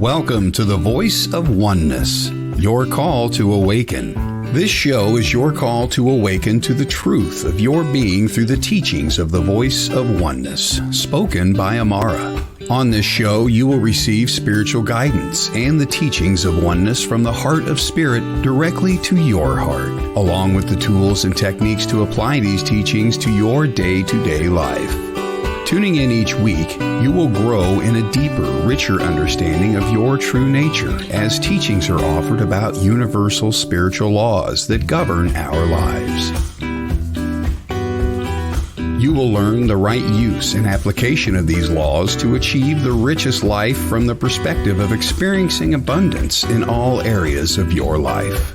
Welcome to the Voice of Oneness, your call to awaken. This show is your call to awaken to the truth of your being through the teachings of the Voice of Oneness, spoken by Amara. On this show, you will receive spiritual guidance and the teachings of oneness from the heart of spirit directly to your heart, along with the tools and techniques to apply these teachings to your day-to-day life. Tuning in each week, you will grow in a deeper, richer understanding of your true nature as teachings are offered about universal spiritual laws that govern our lives. You will learn the right use and application of these laws to achieve the richest life from the perspective of experiencing abundance in all areas of your life.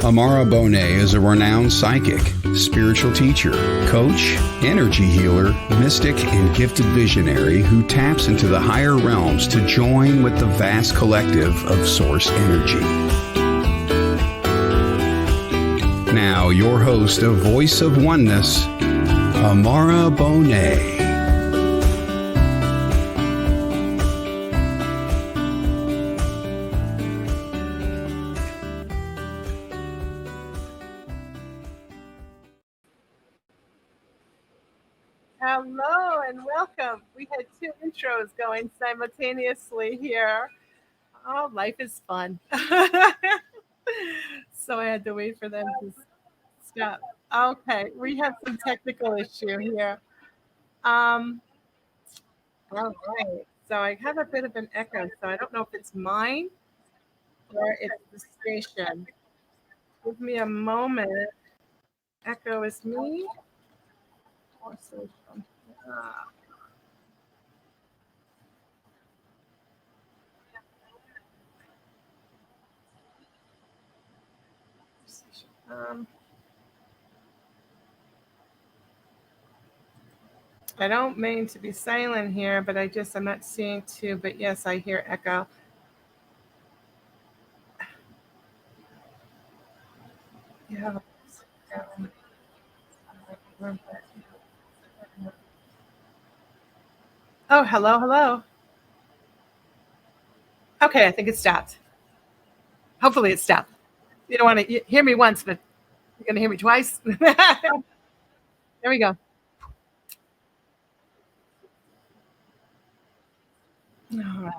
Amara Bonet is a renowned psychic, spiritual teacher, coach, energy healer, mystic, and gifted visionary who taps into the higher realms to join with the vast collective of Source energy. Now, your host of Voice of Oneness, Amara Bonet. Hello and welcome. We had two intros going simultaneously here. Oh, life is fun. So I had to wait for them to stop. Okay, we have some technical issue here. All right. So I have a bit of an echo, so I don't know if it's mine or it's the station. Give me a moment. Echo is me. Or social. I don't mean to be silent here, but I'm not seeing two, but yes, I hear echo. Yeah. Oh, hello. Okay, I think it stopped. Hopefully it stopped. You don't want to hear me once, but you're going to hear me twice. There we go. All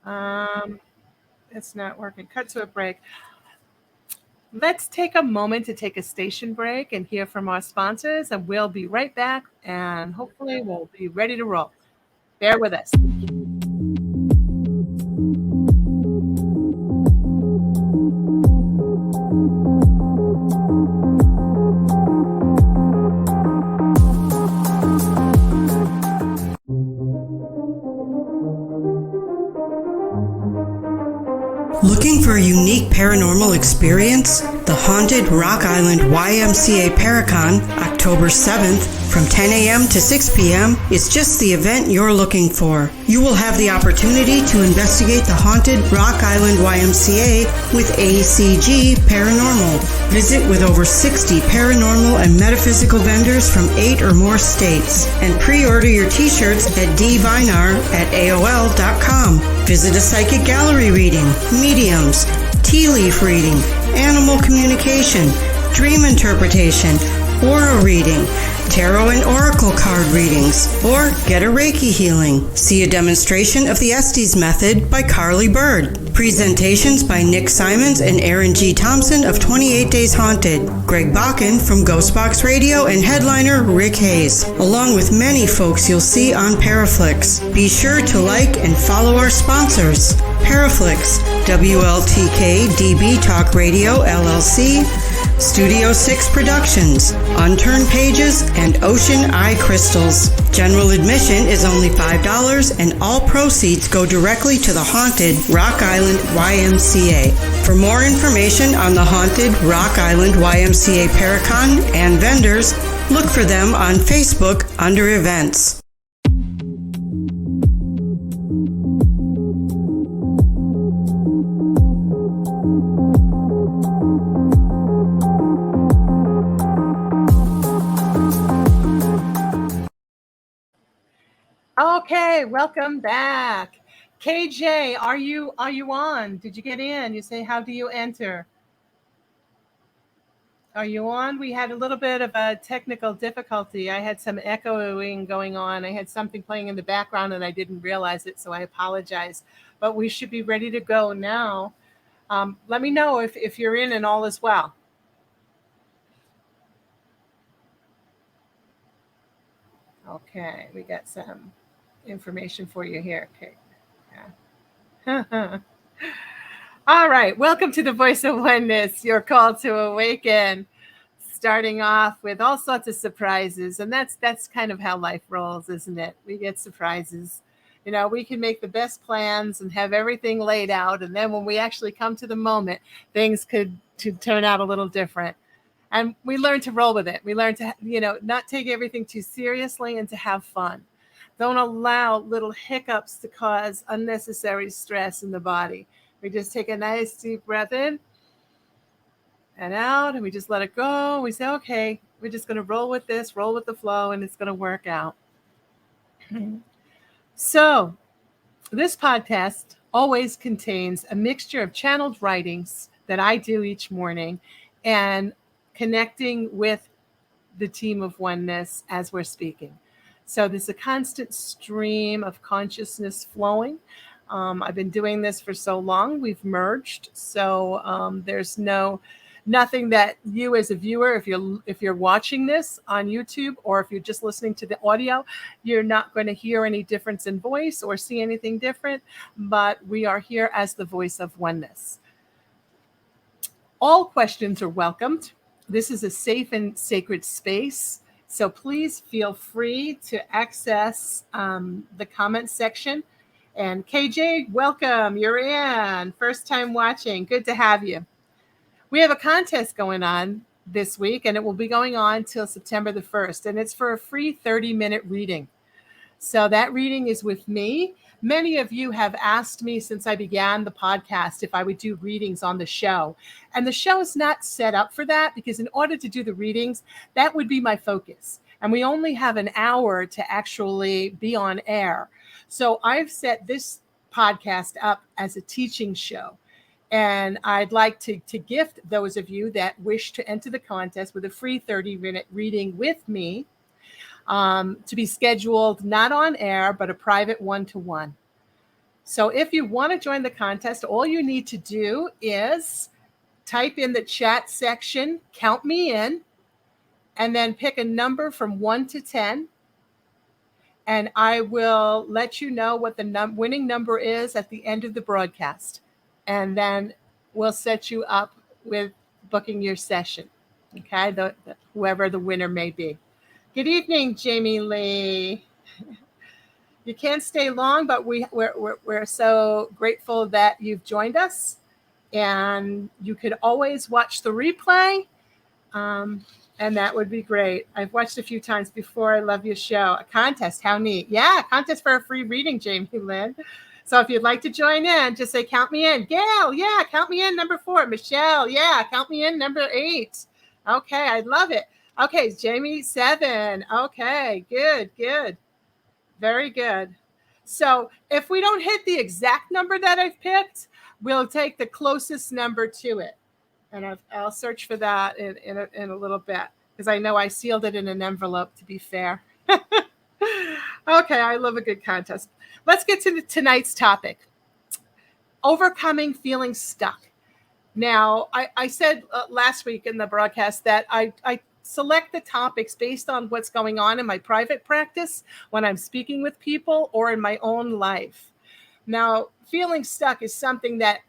right. It's not working. Cut to a break. Let's take a moment to take a station break and hear from our sponsors, and we'll be right back, and hopefully we'll be ready to roll. Bear with us. Looking for a unique paranormal experience? The Haunted Rock Island YMCA Paracon, October 7th, from 10 a.m. to 6 p.m. is just the event you're looking for. You will have the opportunity to investigate the Haunted Rock Island YMCA with ACG Paranormal. Visit with over 60 paranormal and metaphysical vendors from 8 or more states. And pre-order your t-shirts at dvinar@aol.com. Visit a psychic gallery reading, mediums, tea leaf reading, animal communication, dream interpretation, aura reading, tarot and oracle card readings, or get a Reiki healing. See a demonstration of the Estes Method by Carly Bird. Presentations by Nick Simons and Aaron G. Thompson of 28 Days Haunted, Greg Bakken from Ghostbox Radio, and headliner Rick Hayes, along with many folks you'll see on Paraflix. Be sure to like and follow our sponsors: Paraflix, WLTK DB Talk Radio LLC, Studio 6 Productions, Unturned Pages, and Ocean Eye Crystals. General admission is only $5, and all proceeds go directly to the Haunted Rock Island YMCA. For more information on the Haunted Rock Island YMCA Paracon and vendors, look for them on Facebook under Events. Okay, welcome back. KJ, are you on? Did you get in? You say, how do you enter? Are you on? We had a little bit of a technical difficulty. I had some echoing going on. I had something playing in the background and I didn't realize it, so I apologize. But we should be ready to go now. Let me know if you're in and all is well. Okay, we got some information for you here. Okay. Yeah. All right, welcome to the Voice of Oneness, your call to awaken. Starting off with all sorts of surprises, and that's kind of how life rolls, isn't it? We get surprises. You know, we can make the best plans and have everything laid out, and then when we actually come to the moment, things could turn out a little different. And we learn to roll with it. We learn to, not take everything too seriously and to have fun. Don't allow little hiccups to cause unnecessary stress in the body. We just take a nice deep breath in and out, and we just let it go. We say, okay, we're just going to roll with this, roll with the flow, and it's going to work out. So this podcast always contains a mixture of channeled writings that I do each morning and connecting with the team of oneness as we're speaking. So there's a constant stream of consciousness flowing. I've been doing this for so long. We've merged. So there's nothing that you as a viewer, if you're watching this on YouTube or if you're just listening to the audio, you're not going to hear any difference in voice or see anything different. But we are here as the voice of oneness. All questions are welcomed. This is a safe and sacred space. So please feel free to access the comment section. And KJ, welcome. You're in. First time watching. Good to have you. We have a contest going on this week, and it will be going on till September the 1st. And it's for a free 30-minute reading. So that reading is with me. Many of you have asked me since I began the podcast if I would do readings on the show. And the show is not set up for that because in order to do the readings, that would be my focus. And we only have an hour to actually be on air. So I've set this podcast up as a teaching show. And I'd like to gift those of you that wish to enter the contest with a free 30-minute reading with me. To be scheduled not on air, but a private one-to-one. So if you want to join the contest, all you need to do is type in the chat section, count me in, and then pick a number from 1 to 10. And I will let you know what the winning number is at the end of the broadcast. And then we'll set you up with booking your session. Okay, whoever the winner may be. Good evening, Jamie Lee. You can't stay long, but we're so grateful that you've joined us. And you could always watch the replay, and that would be great. I've watched a few times before. I love your show. A contest, how neat. Yeah, a contest for a free reading, Jamie Lynn. So if you'd like to join in, just say, count me in. Gail, yeah, count me in, number 4. Michelle, yeah, count me in, number 8. Okay, I love it. Okay, Jamie, 7. Okay, good. Very good. So if we don't hit the exact number that I've picked, we'll take the closest number to it. And I'll search for that in a little bit because I know I sealed it in an envelope, to be fair. Okay, I love a good contest. Let's get to tonight's topic. Overcoming feeling stuck. Now, I said last week in the broadcast that I select the topics based on what's going on in my private practice when I'm speaking with people or in my own life. Now, feeling stuck is something that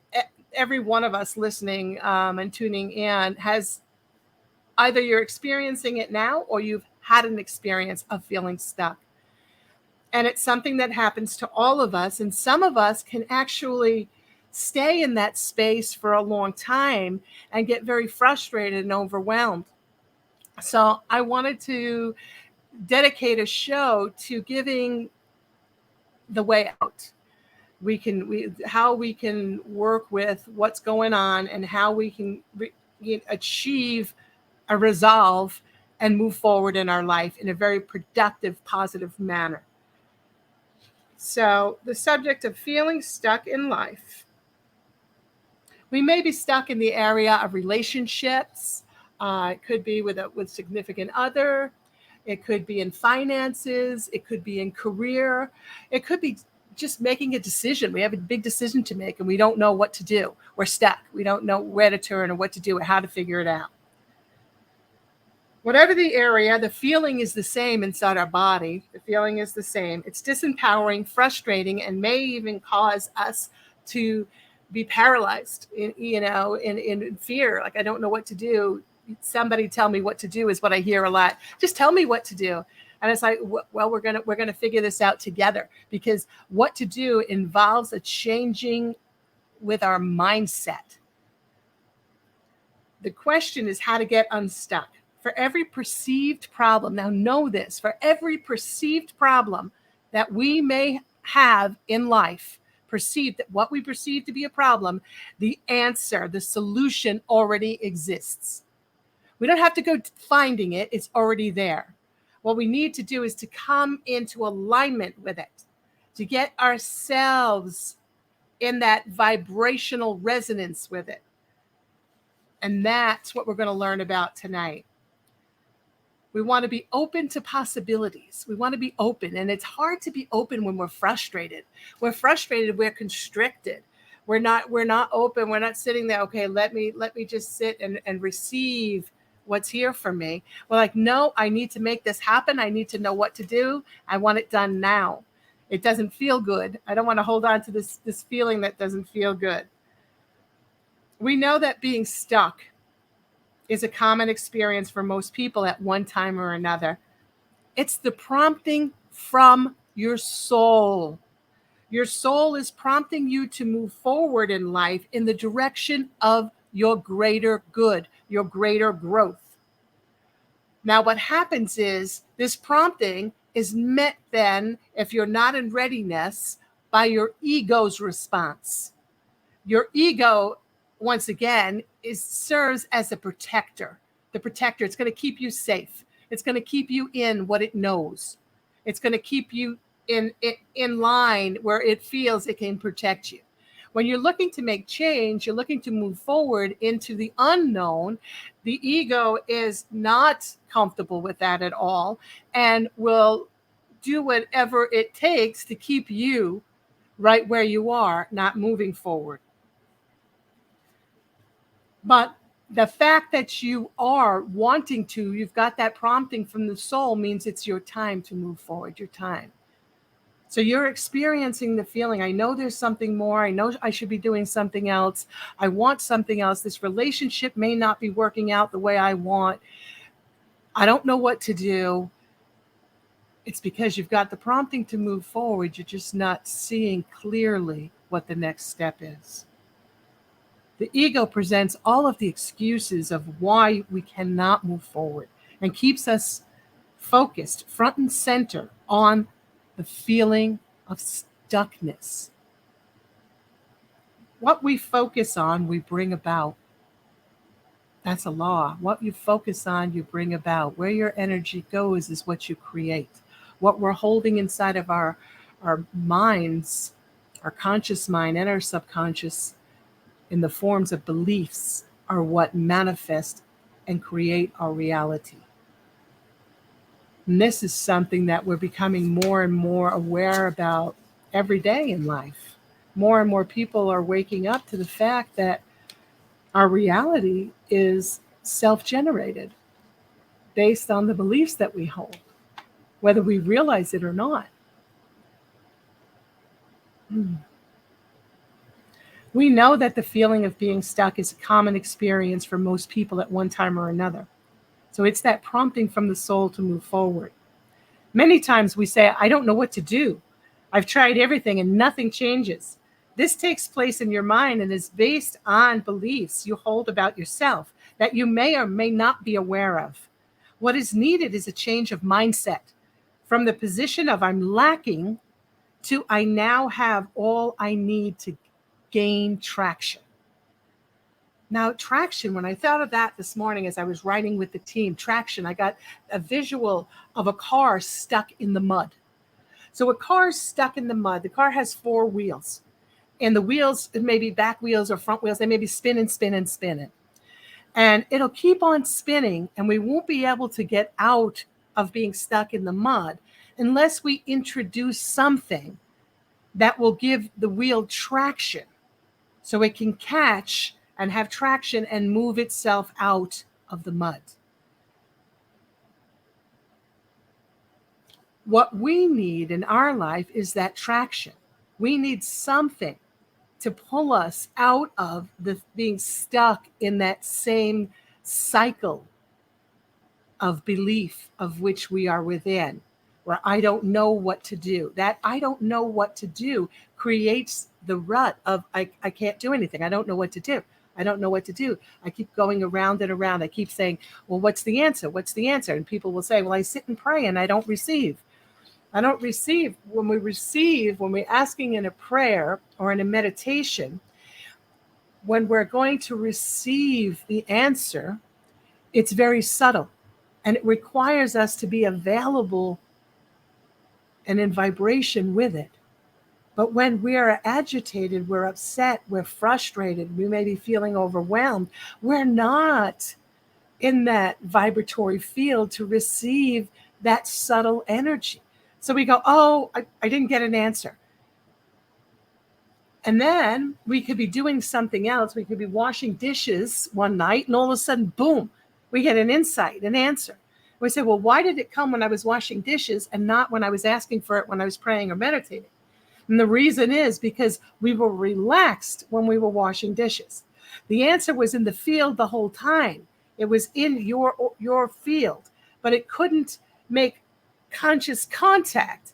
every one of us listening and tuning in has either you're experiencing it now or you've had an experience of feeling stuck. And it's something that happens to all of us. And some of us can actually stay in that space for a long time and get very frustrated and overwhelmed. So I wanted to dedicate a show to giving the way out. How we can work with what's going on and how we can achieve a resolve and move forward in our life in a very productive, positive manner. So the subject of feeling stuck in life. We may be stuck in the area of relationships. It could be with a significant other. It could be in finances. It could be in career. It could be just making a decision. We have a big decision to make and we don't know what to do. We're stuck. We don't know where to turn or what to do or how to figure it out. Whatever the area, the feeling is the same inside our body. The feeling is the same. It's disempowering, frustrating, and may even cause us to be paralyzed in fear. Like, I don't know what to do. Somebody tell me what to do is what I hear a lot. Just tell me what to do. And it's like, well, we're gonna figure this out together, because what to do involves a changing with our mindset. The question is how to get unstuck. For every perceived problem, now know this, for every perceived problem that we may have in life, perceived, that what we perceive to be a problem, the answer, the solution already exists. We don't have to go finding it. It's already there. What we need to do is to come into alignment with it, to get ourselves in that vibrational resonance with it. And that's what we're going to learn about tonight. We want to be open to possibilities. We want to be open. And it's hard to be open when we're frustrated. We're frustrated, we're constricted. We're not open. We're not sitting there, okay, let me just sit and receive what's here for me. We're like, no, I need to make this happen. I need to know what to do. I want it done now. It doesn't feel good. I don't want to hold on to this feeling that doesn't feel good. We know that being stuck is a common experience for most people at one time or another. It's the prompting from your soul. Your soul is prompting you to move forward in life in the direction of your greater good, your greater growth. Now, what happens is this prompting is met then, if you're not in readiness, by your ego's response. Your ego, once again, serves as a protector. The protector, it's going to keep you safe. It's going to keep you in what it knows. It's going to keep you in line where it feels it can protect you. When you're looking to make change, you're looking to move forward into the unknown, the ego is not comfortable with that at all and will do whatever it takes to keep you right where you are, not moving forward. But the fact that you are wanting to, you've got that prompting from the soul, means it's your time to move forward, your time. So you're experiencing the feeling, I know there's something more. I know I should be doing something else. I want something else. This relationship may not be working out the way I want. I don't know what to do. It's because you've got the prompting to move forward. You're just not seeing clearly what the next step is. The ego presents all of the excuses of why we cannot move forward and keeps us focused front and center on the feeling of stuckness. What we focus on, we bring about. That's a law. What you focus on, you bring about. Where your energy goes is what you create. What we're holding inside of our minds, our conscious mind and our subconscious, in the forms of beliefs, are what manifest and create our reality. And this is something that we're becoming more and more aware about every day in life. More and more people are waking up to the fact that our reality is self-generated based on the beliefs that we hold, whether we realize it or not. We know that the feeling of being stuck is a common experience for most people at one time or another. So it's that prompting from the soul to move forward. Many times we say, I don't know what to do. I've tried everything and nothing changes. This takes place in your mind and is based on beliefs you hold about yourself that you may or may not be aware of. What is needed is a change of mindset from the position of I'm lacking to I now have all I need to gain traction. Now, traction, when I thought of that this morning as I was writing with the team, traction, I got a visual of a car stuck in the mud. So a car is stuck in the mud. The car has 4 wheels, and the wheels, maybe back wheels or front wheels, they may be spinning. And it'll keep on spinning, and we won't be able to get out of being stuck in the mud unless we introduce something that will give the wheel traction so it can catch and have traction and move itself out of the mud. What we need in our life is that traction. We need something to pull us out of the being stuck in that same cycle of belief of which we are within, where I don't know what to do. That I don't know what to do creates the rut of I can't do anything. I don't know what to do. I don't know what to do. I keep going around and around. I keep saying, well, what's the answer? What's the answer? And people will say, well, I sit and pray and I don't receive. I don't receive. When we're asking in a prayer or in a meditation, when we're going to receive the answer, it's very subtle, and it requires us to be available and in vibration with it. But when we are agitated, we're upset, we're frustrated, we may be feeling overwhelmed, we're not in that vibratory field to receive that subtle energy. So we go, oh, I didn't get an answer. And then we could be doing something else. We could be washing dishes one night, and all of a sudden, boom, we get an insight, an answer. We say, well, why did it come when I was washing dishes and not when I was asking for it when I was praying or meditating? And the reason is because we were relaxed when we were washing dishes. The answer was in the field the whole time. It was in your field, but it couldn't make conscious contact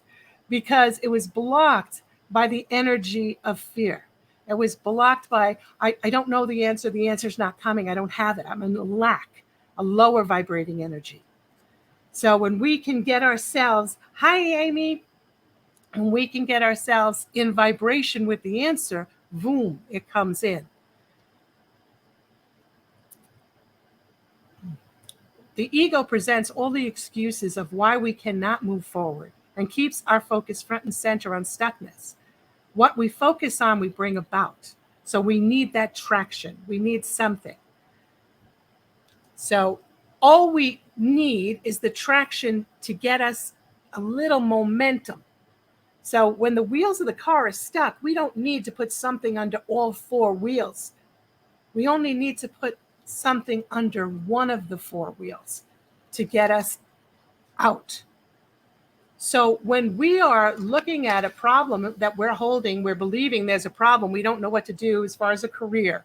because it was blocked by the energy of fear. It was blocked by, I don't know the answer. The answer's not coming. I don't have it. I'm in lack, a lower vibrating energy. So when we can get ourselves, hi, Amy, and we can get ourselves in vibration with the answer, boom, it comes in. The ego presents all the excuses of why we cannot move forward and keeps our focus front and center on stuckness. What we focus on, we bring about. So we need that traction. We need something. So all we need is the traction to get us a little momentum. So when the wheels of the car are stuck, we don't need to put something under all 4 wheels. We only need to put something under one of the 4 wheels to get us out. So when we are looking at a problem that we're holding, we're believing there's a problem, we don't know what to do as far as a career.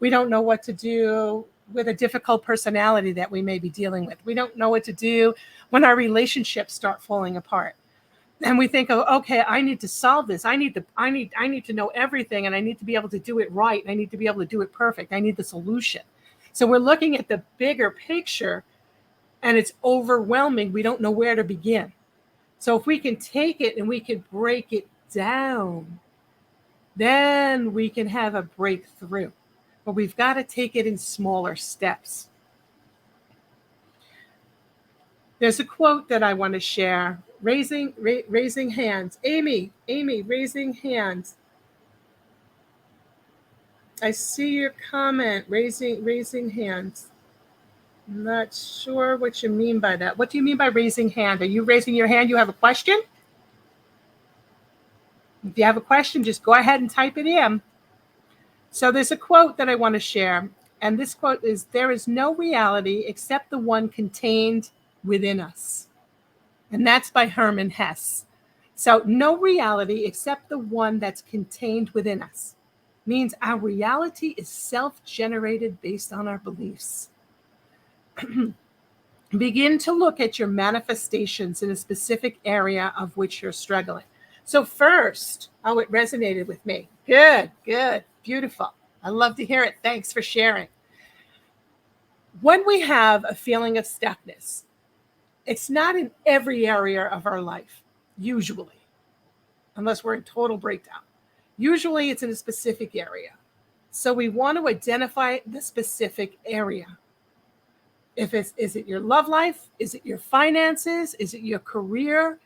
We don't know what to do with a difficult personality that we may be dealing with. We don't know what to do when our relationships start falling apart. And we think, oh, okay, I need to solve this. I need to know everything, and I need to be able to do it right. I need to be able to do it perfect. I need the solution. So we're looking at the bigger picture, and it's overwhelming. We don't know where to begin. So if we can take it and we can break it down, then we can have a breakthrough. But we've got to take it in smaller steps. There's a quote that I want to share. Raising hands. Amy, raising hands. I see your comment, raising hands. I'm not sure what you mean by that. What do you mean by raising hand? Are you raising your hand? You have a question? If you have a question, just go ahead and type it in. So there's a quote that I want to share. And this quote is, there is no reality except the one contained within us. And that's by Hermann Hesse. So no reality except the one that's contained within us. Means our reality is self-generated based on our beliefs. Begin to look at your manifestations in a specific area of which you're struggling. So first, oh, it resonated with me. Good, beautiful. I love to hear it. Thanks for sharing. When we have a feeling of stuckness, it's not in every area of our life, usually, unless we're in total breakdown. Usually it's in a specific area. So we want to identify the specific area. Is it your love life? Is it your finances? Is it your career?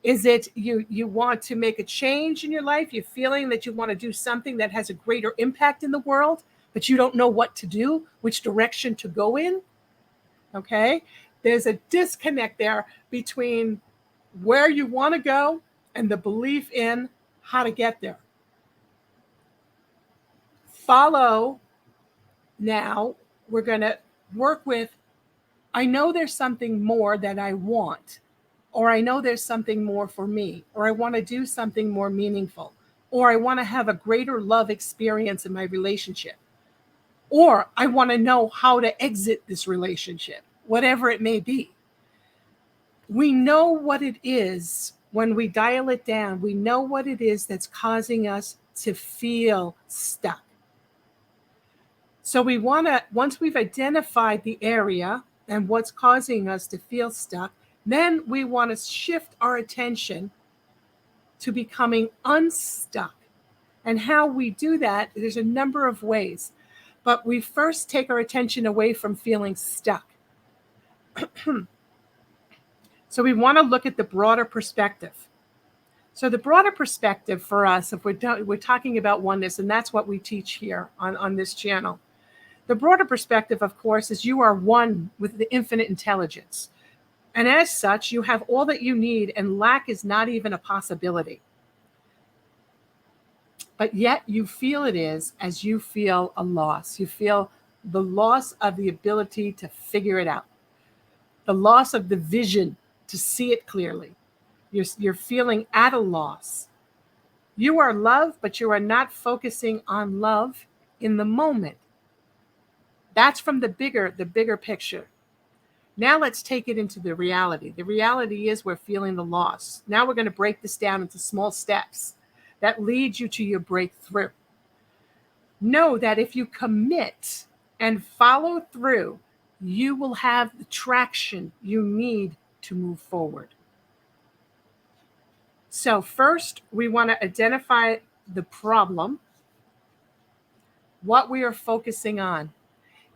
Is it you want to make a change in your life? You're feeling that you want to do something that has a greater impact in the world, but you don't know what to do, which direction to go in? Okay? There's a disconnect there between where you want to go and the belief in how to get there. Follow. Now we're going to work with, I know there's something more that I want, or I know there's something more for me, or I want to do something more meaningful, or I want to have a greater love experience in my relationship, or I want to know how to exit this relationship, whatever it may be. We know what it is when we dial it down. We know what it is that's causing us to feel stuck. So we want to, once we've identified the area and what's causing us to feel stuck, then we want to shift our attention to becoming unstuck. And how we do that, there's a number of ways. But we first take our attention away from feeling stuck. So we want to look at the broader perspective. So the broader perspective for us, if we're talking about oneness, and that's what we teach here on this channel. The broader perspective, of course, is you are one with the infinite intelligence. And as such, you have all that you need, and lack is not even a possibility. But yet you feel it is, as you feel a loss. You feel the loss of the ability to figure it out, the loss of the vision to see it clearly. You're feeling at a loss. You are love, but you are not focusing on love in the moment. That's from the bigger picture. Now let's take it into the reality. The reality is we're feeling the loss. Now we're going to break this down into small steps that lead you to your breakthrough. Know that if you commit and follow through, you will have the traction you need to move forward. So first, we want to identify the problem, what we are focusing on.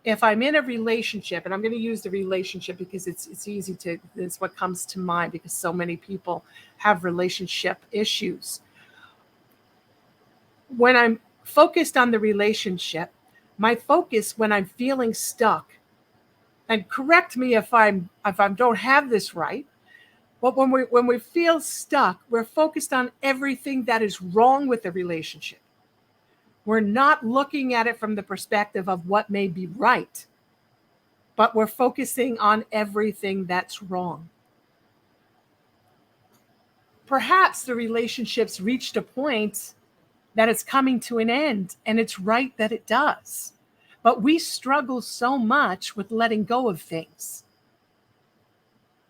If I'm in a relationship, and I'm going to use the relationship because it's easy to, it's what comes to mind because so many people have relationship issues. When I'm focused on the relationship, my focus when I'm feeling stuck, and correct me if I don't have this right, but when we feel stuck, we're focused on everything that is wrong with the relationship. We're not looking at it from the perspective of what may be right, but we're focusing on everything that's wrong. Perhaps the relationship's reached a point that it's coming to an end, and it's right that it does. But we struggle so much with letting go of things.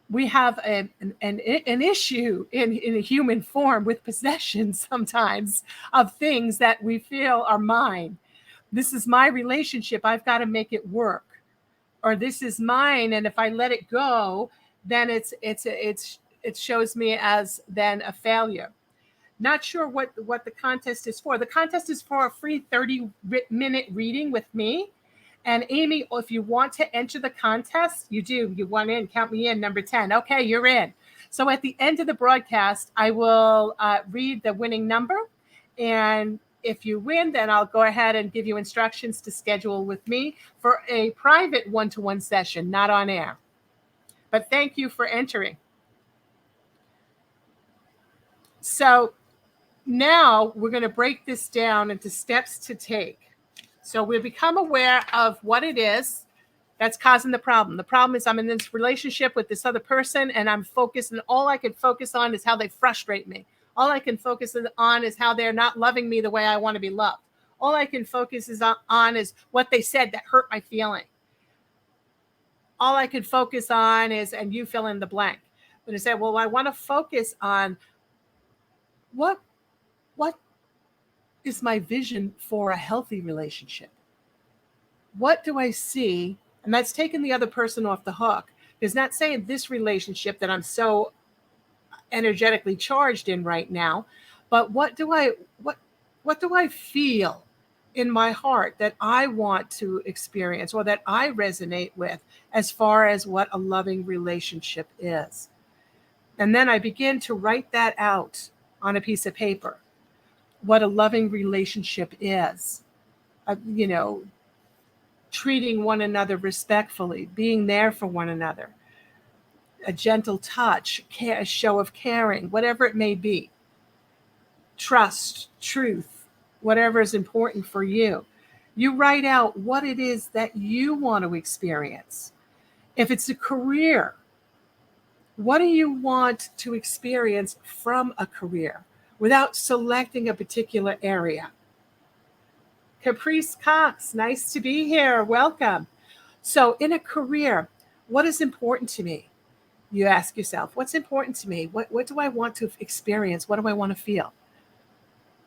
We have an issue in a human form with possession sometimes of things that we feel are mine. This is my relationship. I've got to make it work. Or this is mine, and if I let it go, then it shows me as then a failure. Not sure what the contest is for. The contest is for a free 30-minute reading with me. And Amy, if you want to enter the contest, you do. You want in, count me in, number 10. Okay, you're in. So at the end of the broadcast, I will read the winning number. And if you win, then I'll go ahead and give you instructions to schedule with me for a private one-to-one session, not on air. But thank you for entering. So now we're going to break this down into steps to take. So we'll become aware of what it is that's causing the problem. The problem is I'm in this relationship with this other person, and I'm focused, and all I can focus on is how they frustrate me. All I can focus on is how they're not loving me the way I want to be loved. All I can focus on is what they said that hurt my feeling. All I can focus on is, and you fill in the blank. But I say, well, I want to focus on what is my vision for a healthy relationship? What do I see? And that's taking the other person off the hook. It's not saying this relationship that I'm so energetically charged in right now, but what do I feel in my heart that I want to experience or that I resonate with as far as what a loving relationship is? And then I begin to write that out on a piece of paper, what a loving relationship is, you know, treating one another respectfully, being there for one another, a gentle touch, a show of caring, whatever it may be, trust, truth, whatever is important for you. You write out what it is that you want to experience. If it's a career, what do you want to experience from a career without selecting a particular area? Caprice Cox, nice to be here. Welcome. So in a career, what is important to me? You ask yourself, what's important to me? What do I want to experience? What do I want to feel?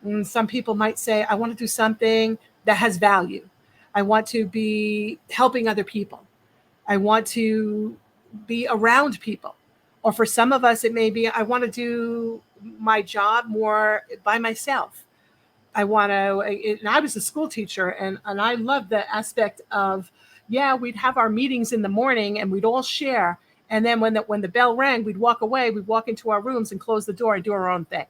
And some people might say, I want to do something that has value. I want to be helping other people. I want to be around people. Or for some of us, it may be, I want to do my job more by myself. I want to, and I was a school teacher, and I loved the aspect of, we'd have our meetings in the morning and we'd all share. And then when the bell rang, we'd walk away, we'd walk into our rooms and close the door and do our own thing.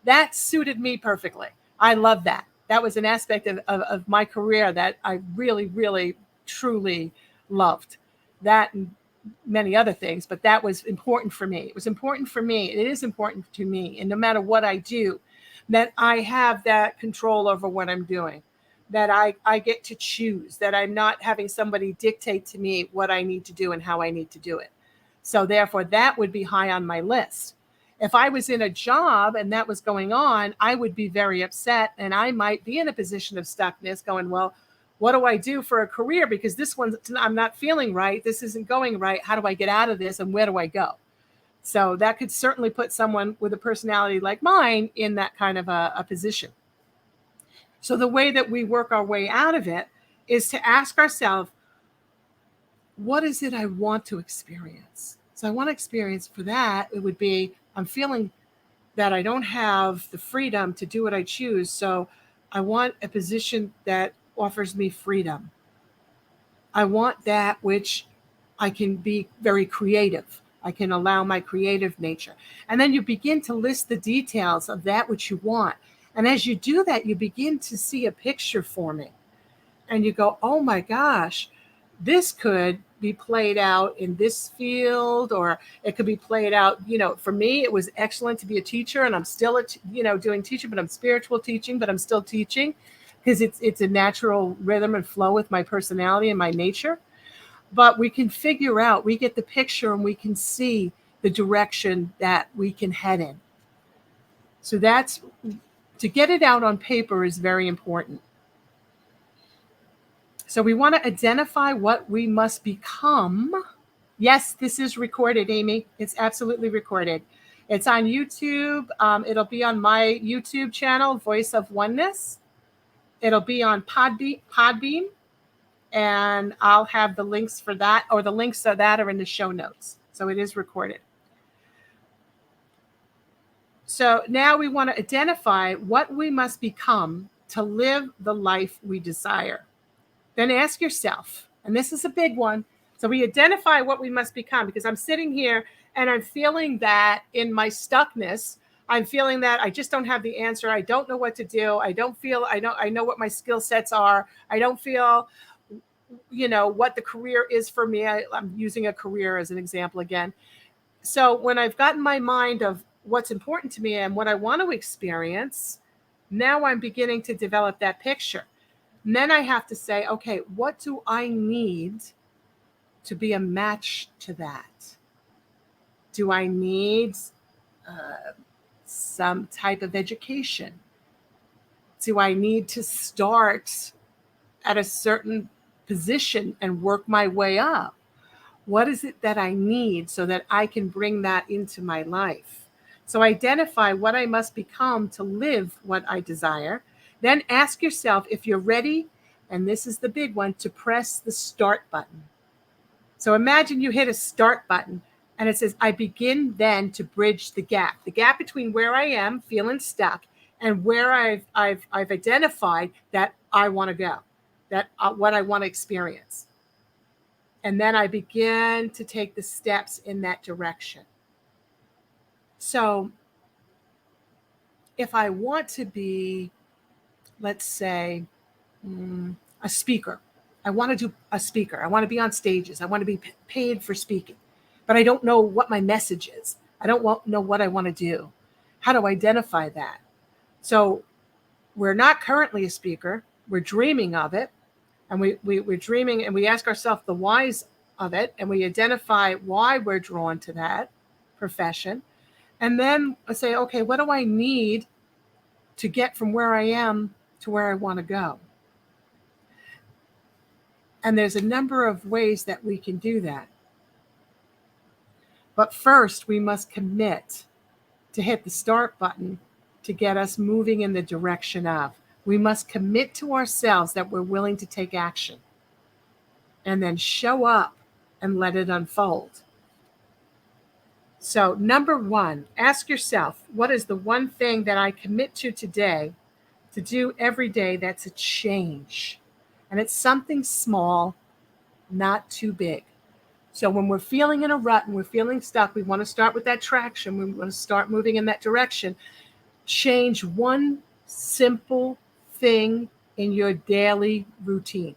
That suited me perfectly. I love that. That was an aspect of my career that I really, really, truly loved. That and many other things, but that was important for me. It was important for me. It is important to me. And no matter what I do, that I have that control over what I'm doing, that I get to choose, that I'm not having somebody dictate to me what I need to do and how I need to do it. So therefore, that would be high on my list. If I was in a job and that was going on, I would be very upset, and I might be in a position of stuckness going, well, what do I do for a career? Because this one, I'm not feeling right. This isn't going right. How do I get out of this? And where do I go? So that could certainly put someone with a personality like mine in that kind of a position. So the way that we work our way out of it is to ask ourselves, what is it I want to experience? So I want to experience for that. It would be, I'm feeling that I don't have the freedom to do what I choose. So I want a position that offers me freedom. I want that which I can be very creative. I can allow my creative nature. And then you begin to list the details of that which you want. And as you do that, you begin to see a picture forming. And you go, oh my gosh, this could be played out in this field, or it could be played out, for me, it was excellent to be a teacher, and I'm still, doing teaching, but I'm spiritual teaching, but I'm still teaching because it's a natural rhythm and flow with my personality and my nature. But we can figure out, we get the picture, and we can see the direction that we can head in. So that's, to get it out on paper is very important. So we want to identify what we must become. Yes, this is recorded, Amy. It's absolutely recorded. It's on YouTube. It'll be on my YouTube channel, Voice of Oneness. It'll be on Podbean, and I'll have the links for that, or the links to that are in the show notes. So it is recorded. So now we want to identify what we must become to live the life we desire. Then ask yourself, and this is a big one. So we identify what we must become, because I'm sitting here and I'm feeling that in my stuckness, I'm feeling that I just don't have the answer. I don't know what to do. I know what my skill sets are. I don't feel, what the career is for me. I'm using a career as an example again. So when I've gotten my mind of what's important to me and what I want to experience, now I'm beginning to develop that picture. And then I have to say, okay, what do I need to be a match to that? Do I need some type of education? Do I need to start at a certain position and work my way up? What is it that I need so that I can bring that into my life? So identify what I must become to live what I desire. Then ask yourself if you're ready, and this is the big one, to press the start button. So imagine you hit a start button and it says, I begin then to bridge the gap between where I am feeling stuck and where I've identified that I want to go, that what I want to experience. And then I begin to take the steps in that direction. So if I want to be, let's say, a speaker, I want to do a speaker. I want to be on stages. I want to be paid for speaking, but I don't know what my message is. I don't know what I want to do. How to identify that? So we're not currently a speaker. We're dreaming of it. And we're dreaming, and we ask ourselves the whys of it, and we identify why we're drawn to that profession. And then I say, okay, what do I need to get from where I am to where I want to go? And there's a number of ways that we can do that. But first, we must commit to hit the start button to get us moving in the direction of. We must commit to ourselves that we're willing to take action and then show up and let it unfold. So, number one, ask yourself, what is the one thing that I commit to today to do every day that's a change? And it's something small, not too big. So when we're feeling in a rut and we're feeling stuck, we want to start with that traction. We want to start moving in that direction. Change one simple thing in your daily routine.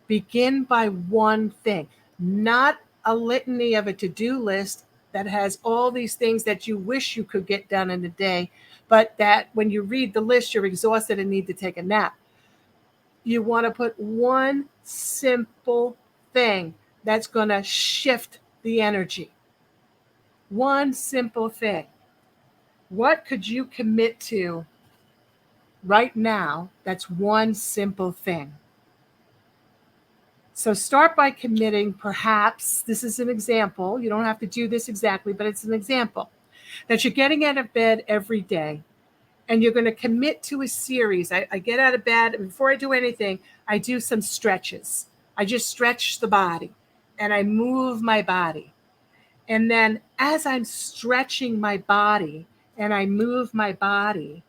Begin by one thing, not a litany of a to-do list that has all these things that you wish you could get done in a day, but that when you read the list, you're exhausted and need to take a nap. You want to put one simple thing that's going to shift the energy. One simple thing. What could you commit to right now that's one simple thing? So start by committing, perhaps, this is an example, you don't have to do this exactly, but it's an example, that you're getting out of bed every day and you're going to commit to a series. I get out of bed, and before I do anything, I do some stretches. I just stretch the body and I move my body. And then as I'm stretching my body and I move my body,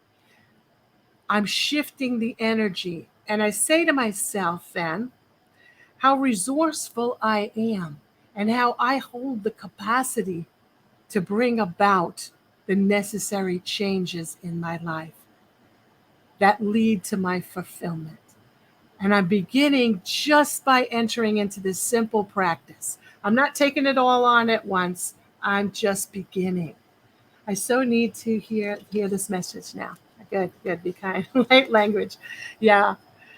I'm shifting the energy. And I say to myself then, how resourceful I am and how I hold the capacity to bring about the necessary changes in my life that lead to my fulfillment. And I'm beginning just by entering into this simple practice. I'm not taking it all on at once. I'm just beginning. I so need to hear this message now. Good, be kind. Light language. Yeah.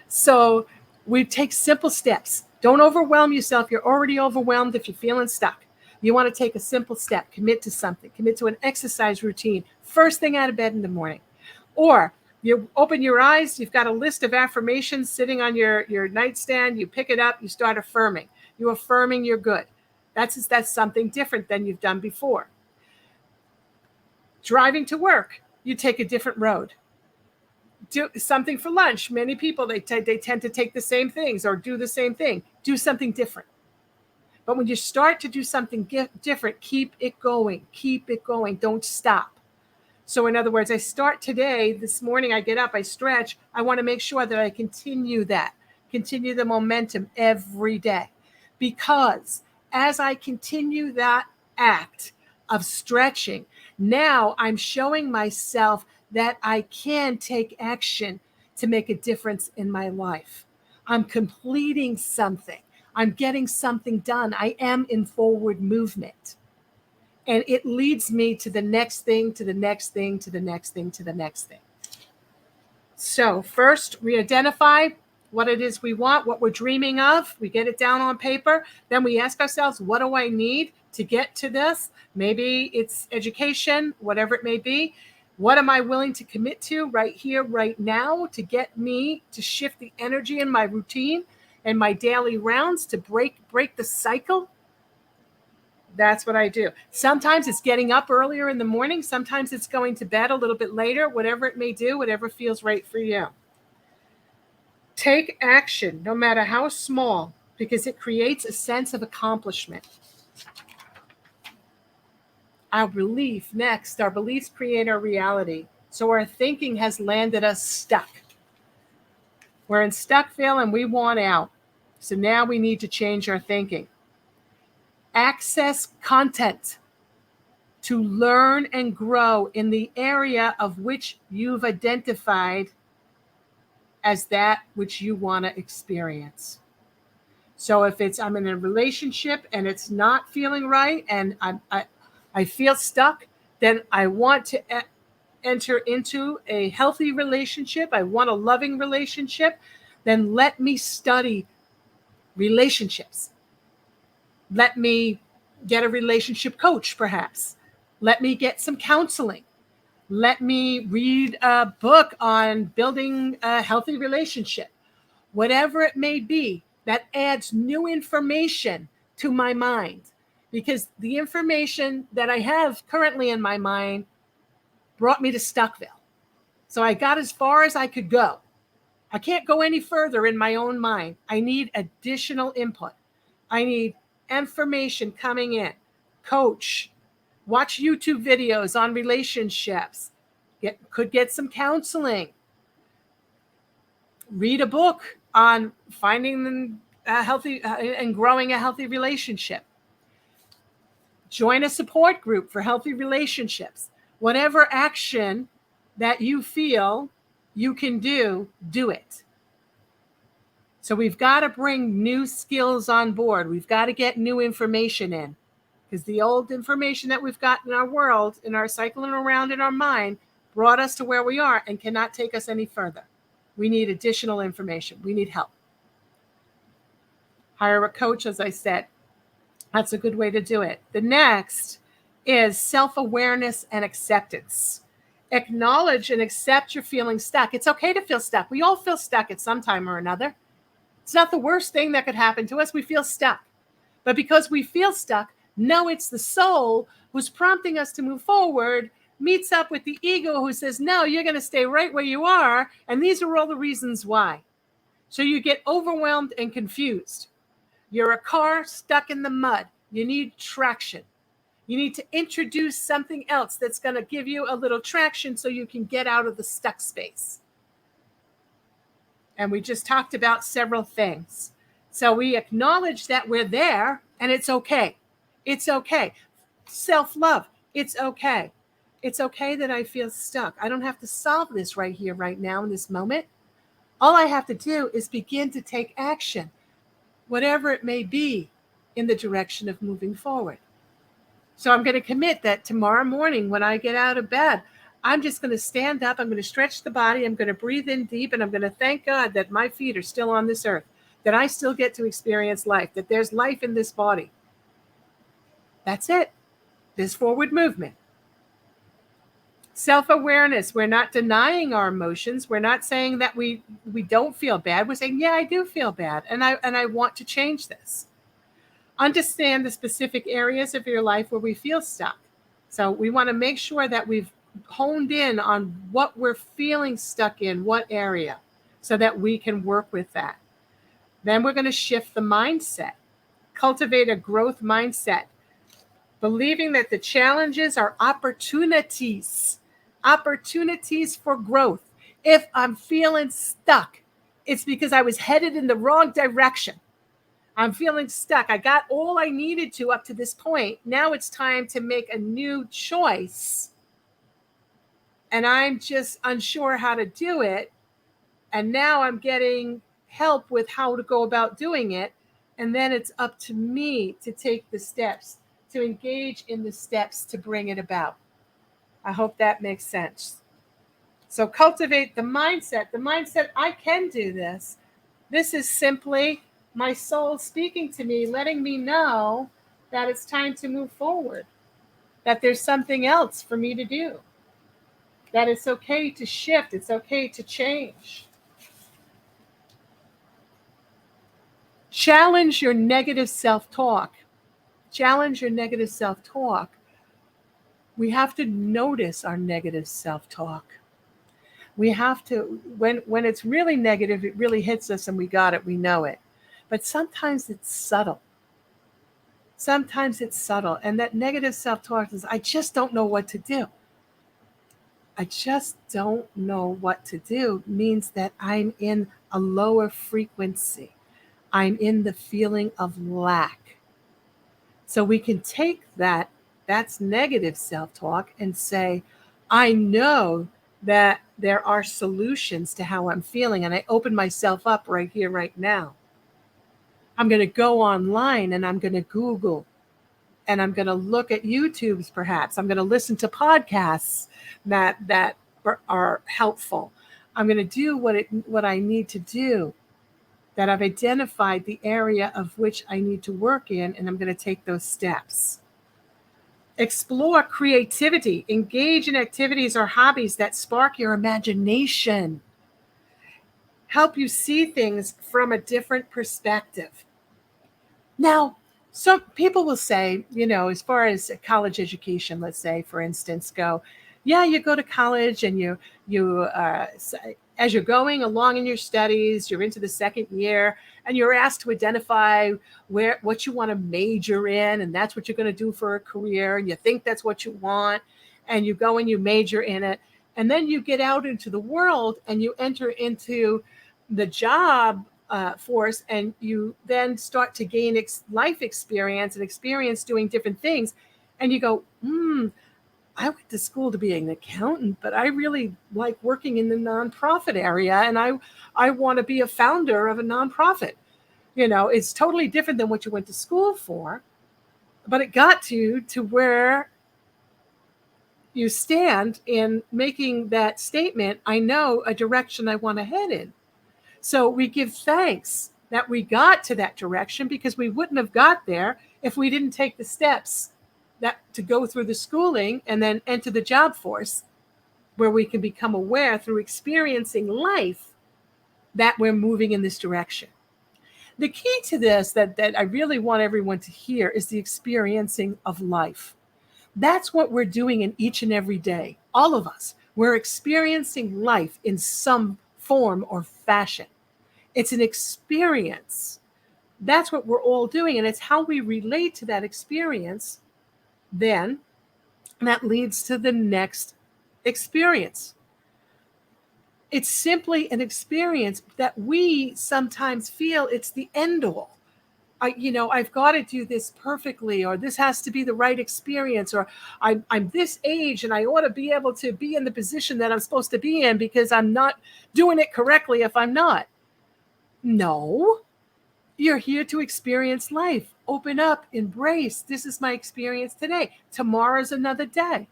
So we take simple steps. Don't overwhelm yourself. You're already overwhelmed if you're feeling stuck. You want to take a simple step. Commit to something. Commit to an exercise routine. First thing out of bed in the morning. Or you open your eyes. You've got a list of affirmations sitting on your nightstand. You pick it up. You start affirming. You're affirming you're good. That's something different than you've done before. Driving to work. You take a different road. Do something for lunch. Many people, they tend to take the same things or do the same thing. Do something different. But when you start to do something different, keep it going. Keep it going. Don't stop. So in other words, I start today, this morning, I get up, I stretch. I want to make sure that I continue the momentum every day. Because as I continue that act of stretching, now I'm showing myself that I can take action to make a difference in my life. I'm completing something. I'm getting something done. I am in forward movement. And it leads me to the next thing, to the next thing, to the next thing, to the next thing. So first, we identify what it is we want, what we're dreaming of. We get it down on paper. Then we ask ourselves, what do I need to get to this? Maybe it's education, whatever it may be. What am I willing to commit to right here, right now, to get me to shift the energy in my routine and my daily rounds to break the cycle? That's what I do. Sometimes it's getting up earlier in the morning. Sometimes it's going to bed a little bit later, whatever it may do, whatever feels right for you. Take action, no matter how small, because it creates a sense of accomplishment. Our beliefs create our reality. So our thinking has landed us stuck. We're in stuck feeling, we want out. So now we need to change our thinking. Access content to learn and grow in the area of which you've identified as that which you want to experience. So if it's I'm in a relationship and it's not feeling right and I feel stuck, then I want to enter into a healthy relationship. I want a loving relationship. Then let me study relationships. Let me get a relationship coach, perhaps. Let me get some counseling. Let me read a book on building a healthy relationship. Whatever it may be, that adds new information to my mind, because the information that I have currently in my mind brought me to Stuckville. So I got as far as I could go. I can't go any further in my own mind. I need additional input. I need information coming in. Coach, watch YouTube videos on relationships. Could get some counseling. Read a book on finding a healthy and growing a healthy relationship. Join a support group for healthy relationships. Whatever action that you feel you can do it. So we've got to bring new skills on board. We've got to get new information in, because the old information that we've got in our world, in our cycling around in our mind, brought us to where we are and cannot take us any further. We need additional information. We need help. Hire a coach, as I said. That's a good way to do it. The next is self-awareness and acceptance. Acknowledge and accept you're feeling stuck. It's okay to feel stuck. We all feel stuck at some time or another. It's not the worst thing that could happen to us. We feel stuck. But because we feel stuck, no, it's the soul who's prompting us to move forward, meets up with the ego who says, no, you're going to stay right where you are. And these are all the reasons why. So you get overwhelmed and confused. You're a car stuck in the mud. You need traction. You need to introduce something else that's going to give you a little traction so you can get out of the stuck space. And we just talked about several things. So we acknowledge that we're there and it's okay. It's okay. Self-love. It's okay. It's okay that I feel stuck. I don't have to solve this right here, right now, in this moment. All I have to do is begin to take action, whatever it may be, in the direction of moving forward. So I'm going to commit that tomorrow morning when I get out of bed, I'm just going to stand up. I'm going to stretch the body. I'm going to breathe in deep. And I'm going to thank God that my feet are still on this earth, that I still get to experience life, that there's life in this body. That's it. There's forward movement. Self-awareness. We're not denying our emotions. We're not saying that we don't feel bad. We're saying, yeah, I do feel bad. And I want to change this. Understand the specific areas of your life where we feel stuck. So we want to make sure that we've honed in on what we're feeling stuck in, what area, so that we can work with that. Then we're going to shift the mindset. Cultivate a growth mindset, believing that the challenges are opportunities for growth. If I'm feeling stuck, it's because I was headed in the wrong direction. I'm feeling stuck. I got all I needed to up to this point. Now it's time to make a new choice. And I'm just unsure how to do it. And now I'm getting help with how to go about doing it. And then it's up to me to take the steps, to engage in the steps to bring it about. I hope that makes sense. So cultivate the mindset. The mindset, I can do this. This is simply my soul speaking to me, letting me know that it's time to move forward, that there's something else for me to do, that it's okay to shift, it's okay to change. Challenge your negative self-talk. Challenge your negative self-talk. We have to notice our negative self-talk. We have to, when it's really negative, it really hits us and we got it, we know it. But sometimes it's subtle. Sometimes it's subtle. And that negative self-talk is, I just don't know what to do. I just don't know what to do means that I'm in a lower frequency. I'm in the feeling of lack. So we can take that that's negative self-talk and say, I know that there are solutions to how I'm feeling, and I open myself up right here, right now. I'm going to go online and I'm going to Google, and I'm going to look at YouTubes perhaps. I'm going to listen to podcasts that are helpful. I'm going to do what I need to do, that I've identified the area of which I need to work in, and I'm going to take those steps. Explore creativity. Engage in activities or hobbies that spark your imagination. Help you see things from a different perspective. Now, some people will say, as far as college education, let's say, for instance, you go to college and you as you're going along in your studies, you're into the second year, and you're asked to identify what you want to major in, and that's what you're going to do for a career, and you think that's what you want, and you go and you major in it, and then you get out into the world and you enter into the job force, and you then start to gain life experience and experience doing different things, and you go, I went to school to be an accountant, but I really like working in the nonprofit area, and I want to be a founder of a nonprofit. It's totally different than what you went to school for, but it got you to where you stand in making that statement, I know a direction I want to head in. So we give thanks that we got to that direction, because we wouldn't have got there if we didn't take the steps to go through the schooling and then enter the job force, where we can become aware through experiencing life that we're moving in this direction. The key to this that I really want everyone to hear is the experiencing of life. That's what we're doing in each and every day. All of us, we're experiencing life in some form or fashion. It's an experience. That's what we're all doing. And it's how we relate to that experience then that leads to the next experience. It's simply an experience that we sometimes feel it's the end all. I've got to do this perfectly, or this has to be the right experience, or I'm this age and I ought to be able to be in the position that I'm supposed to be in, because I'm not doing it correctly if I'm not. No, you're here to experience life. Open up, embrace. This is my experience today. Tomorrow's another day.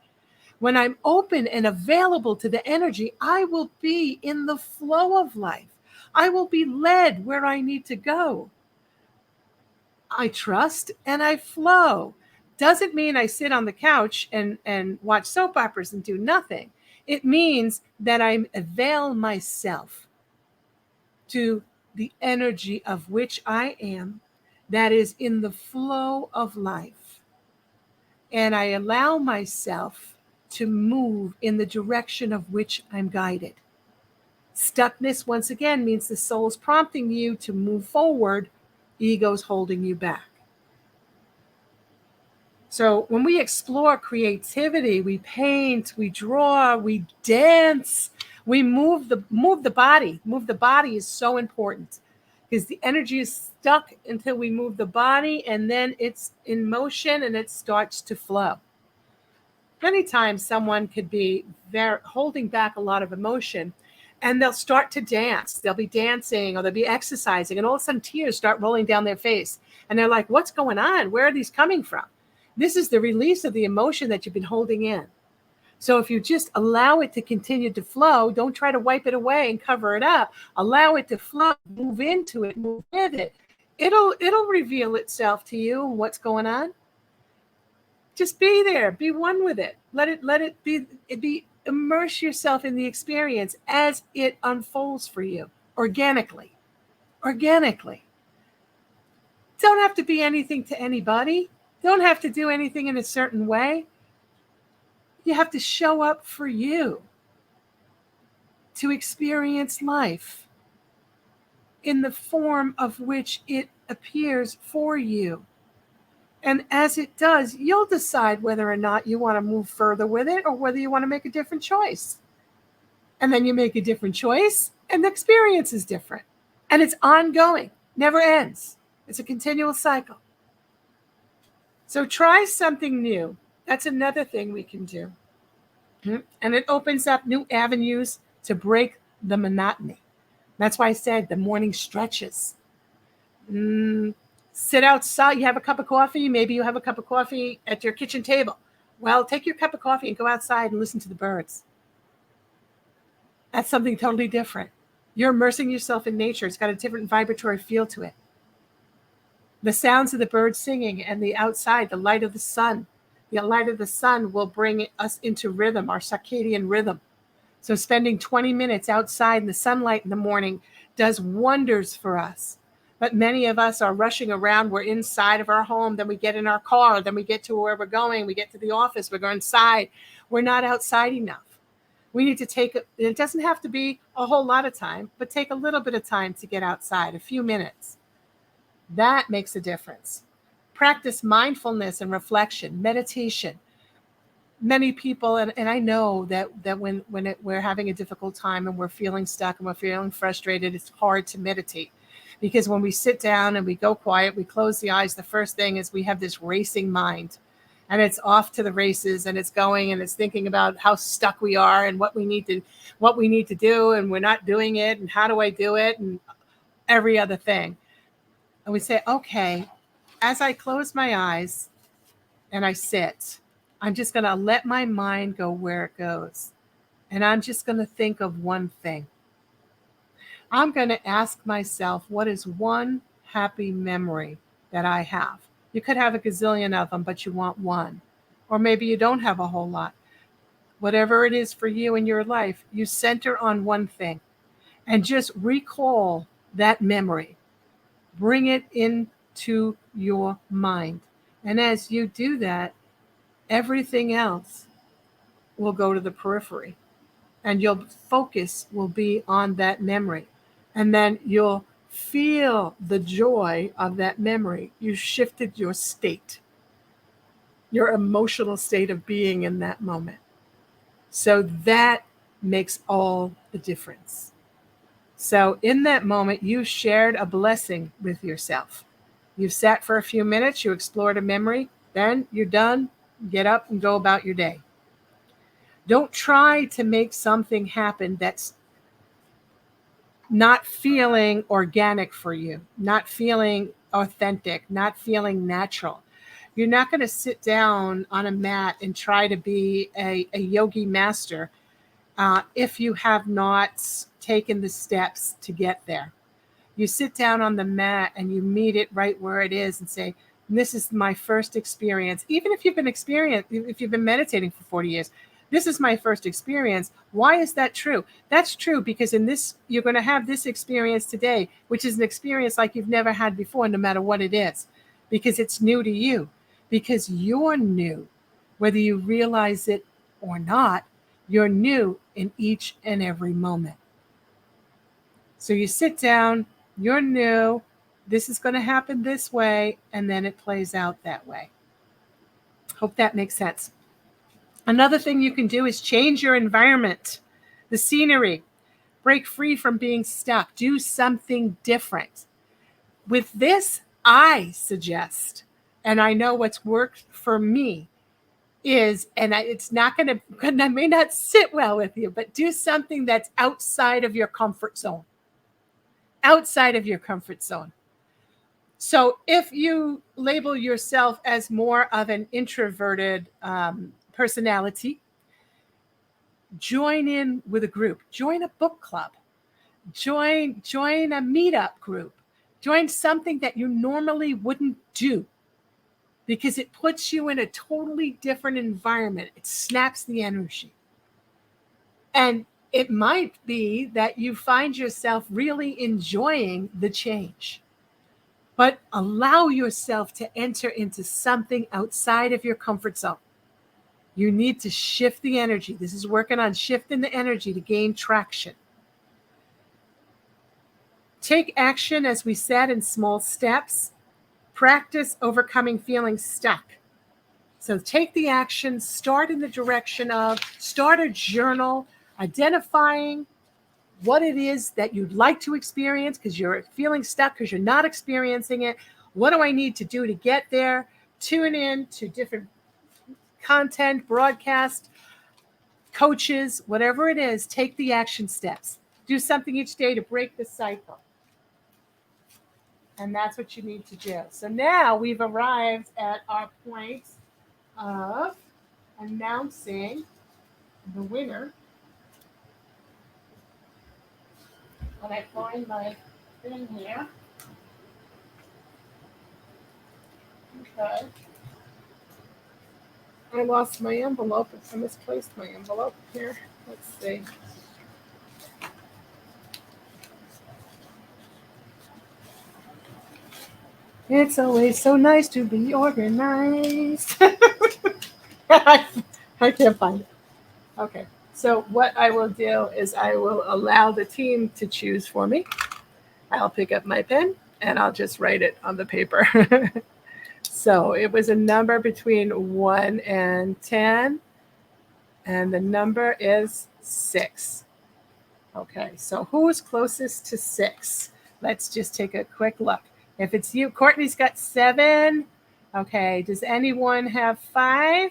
When I'm open and available to the energy, I will be in the flow of life. I will be led where I need to go. I trust and I flow. Doesn't mean I sit on the couch and watch soap operas and do nothing. It means that I avail myself to the energy of which I am, that is in the flow of life. And I allow myself to move in the direction of which I'm guided. Stuckness, once again, means the soul's prompting you to move forward, ego's holding you back. So when we explore creativity, we paint, we draw, we dance, we move the body. Move the body is so important, because the energy is stuck until we move the body, and then it's in motion and it starts to flow. Many times someone could be holding back a lot of emotion, and they'll start to dance. They'll be dancing or they'll be exercising, and all of a sudden tears start rolling down their face. And they're like, what's going on? Where are these coming from? This is the release of the emotion that you've been holding in. So if you just allow it to continue to flow, don't try to wipe it away and cover it up. Allow it to flow, move into it, move with it. It'll reveal itself to you and what's going on. Just be there, be one with it. Let it be. Immerse yourself in the experience as it unfolds for you organically. Don't have to be anything to anybody. Don't have to do anything in a certain way. You have to show up for you to experience life in the form of which it appears for you. And as it does, you'll decide whether or not you want to move further with it or whether you want to make a different choice. And then you make a different choice and the experience is different. And it's ongoing, never ends. It's a continual cycle. So try something new That's another thing we can do. And it opens up new avenues to break the monotony. That's why I said the morning stretches. Sit outside. You have a cup of coffee. Maybe you have a cup of coffee at your kitchen table. Well, take your cup of coffee and go outside and listen to the birds. That's something totally different. You're immersing yourself in nature. It's got a different vibratory feel to it. The sounds of the birds singing and the outside, the light of the sun. The light of the sun will bring us into rhythm, our circadian rhythm. So spending 20 minutes outside in the sunlight in the morning does wonders for us. But many of us are rushing around. We're inside of our home. Then we get in our car. Then we get to where we're going. We get to the office. We're going inside. We're not outside enough. We need to take, it doesn't have to be a whole lot of time, but take a little bit of time to get outside, a few minutes. That makes a difference. Practice mindfulness and reflection, meditation. Many people, and I know that when we're having a difficult time and we're feeling stuck and we're feeling frustrated, it's hard to meditate. Because when we sit down and we go quiet, we close the eyes, the first thing is we have this racing mind. And it's off to the races, and it's going and it's thinking about how stuck we are and what we need to do, and we're not doing it, and how do I do it, and every other thing. And we say, okay, as I close my eyes and I sit, I'm just going to let my mind go where it goes. And I'm just going to think of one thing. I'm going to ask myself, what is one happy memory that I have? You could have a gazillion of them, but you want one. Or maybe you don't have a whole lot. Whatever it is for you in your life, you center on one thing and just recall that memory. Bring it into your mind. And as you do that, everything else will go to the periphery. And your focus will be on that memory. And then you'll feel the joy of that memory. You shifted your state, your emotional state of being in that moment. So that makes all the difference. So in that moment, you shared a blessing with yourself. You sat for a few minutes, you explored a memory, then you're done, get up and go about your day. Don't try to make something happen that's not feeling organic for you, not feeling authentic, not feeling natural. You're not going to sit down on a mat and try to be a yogi master if you have not taken the steps to get there. You sit down on the mat and you meet it right where it is and say, this is my first experience. Even if you've been meditating for 40 years, this is my first experience. Why is that true? That's true because in this, you're going to have this experience today, which is an experience like you've never had before, no matter what it is, because it's new to you, because you're new, whether you realize it or not, you're new in each and every moment. So you sit down, you're new, this is going to happen this way, and then it plays out that way. Hope that makes sense. Another thing you can do is change your environment, the scenery, break free from being stuck, do something different. With this, I suggest, and I know what's worked for me is, and it's not going to, I may not sit well with you, but do something that's outside of your comfort zone. Outside of your comfort zone. So if you label yourself as more of an introverted personality, join in with a group, join a book club, join a meetup group, join something that you normally wouldn't do because it puts you in a totally different environment. It snaps the energy. And it might be that you find yourself really enjoying the change, but allow yourself to enter into something outside of your comfort zone. You need to shift the energy. This is working on shifting the energy to gain traction. Take action, as we said, in small steps. Practice overcoming feeling stuck. So take the action, start in the direction of, start a journal, identifying what it is that you'd like to experience because you're feeling stuck, because you're not experiencing it. What do I need to do to get there? Tune in to different content, broadcast, coaches, whatever it is, take the action steps. Do something each day to break the cycle. And that's what you need to do. So now we've arrived at our point of announcing the winner. When I find my thing here. Okay. I lost my envelope. I misplaced my envelope here. Let's see. It's always so nice to be organized. I can't find it. Okay. So what I will do is I will allow the team to choose for me. I'll pick up my pen and I'll just write it on the paper. So it was a number between 1 and 10, and the number is 6. Okay, so who's closest to 6? Let's just take a quick look. If it's you, Courtney's got 7. Okay, does anyone have 5?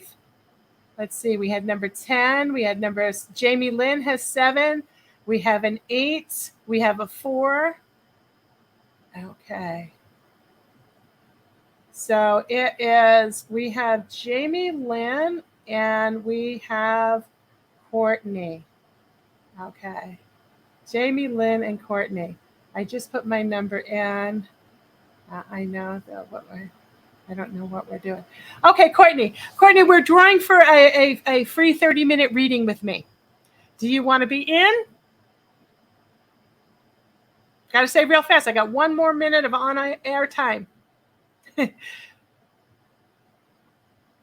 Let's see, we had number 10. We had numbers, Jamie Lynn has 7. We have an 8. We have a 4. Okay. So it is, we have Jamie Lynn and we have Courtney. Okay. Jamie Lynn and Courtney. I just put my number in. I know I don't know what we're doing. Okay, Courtney. Courtney, we're drawing for a free 30-minute reading with me. Do you want to be in? Got to say real fast. I got 1 more minute of on-air time.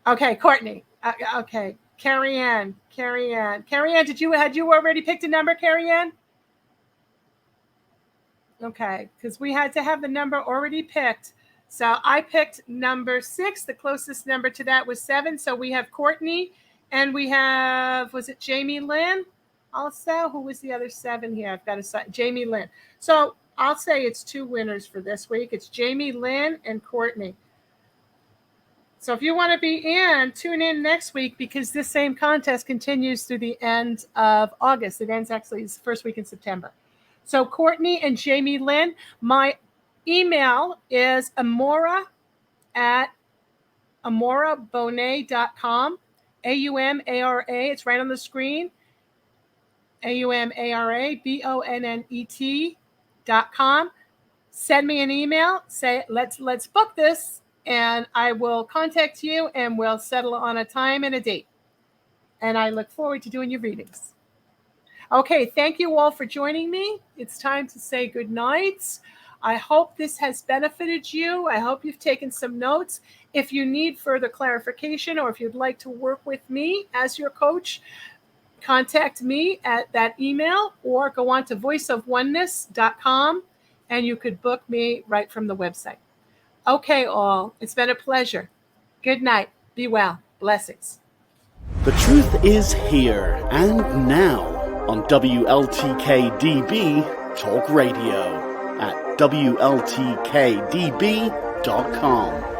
Okay, Courtney. Okay, Carrie Ann. Carrie Ann, had you already picked a number, Carrie Ann? Okay, because we had to have the number already picked. So I picked number 6. The closest number to that was 7. So we have Courtney, and we have, was it Jamie Lynn? Also, who was the other 7 here? I've got a Jamie Lynn. So I'll say it's 2 winners for this week. It's Jamie Lynn and Courtney. So if you want to be in, tune in next week because this same contest continues through the end of August. It ends actually the first week in September. So Courtney and Jamie Lynn, my email is amora@amorabonet.com. AUMARA. It's right on the screen. AUMARABONNET.com. Send me an email. Say let's book this, and I will contact you, and we'll settle on a time and a date. And I look forward to doing your readings. Okay, thank you all for joining me. It's time to say good night. I hope this has benefited you. I hope you've taken some notes. If you need further clarification or if you'd like to work with me as your coach, contact me at that email or go on to voiceofoneness.com and you could book me right from the website. Okay, all. It's been a pleasure. Good night. Be well. Blessings. The truth is here and now on WLTK-DB Talk Radio at WLTKDB.com.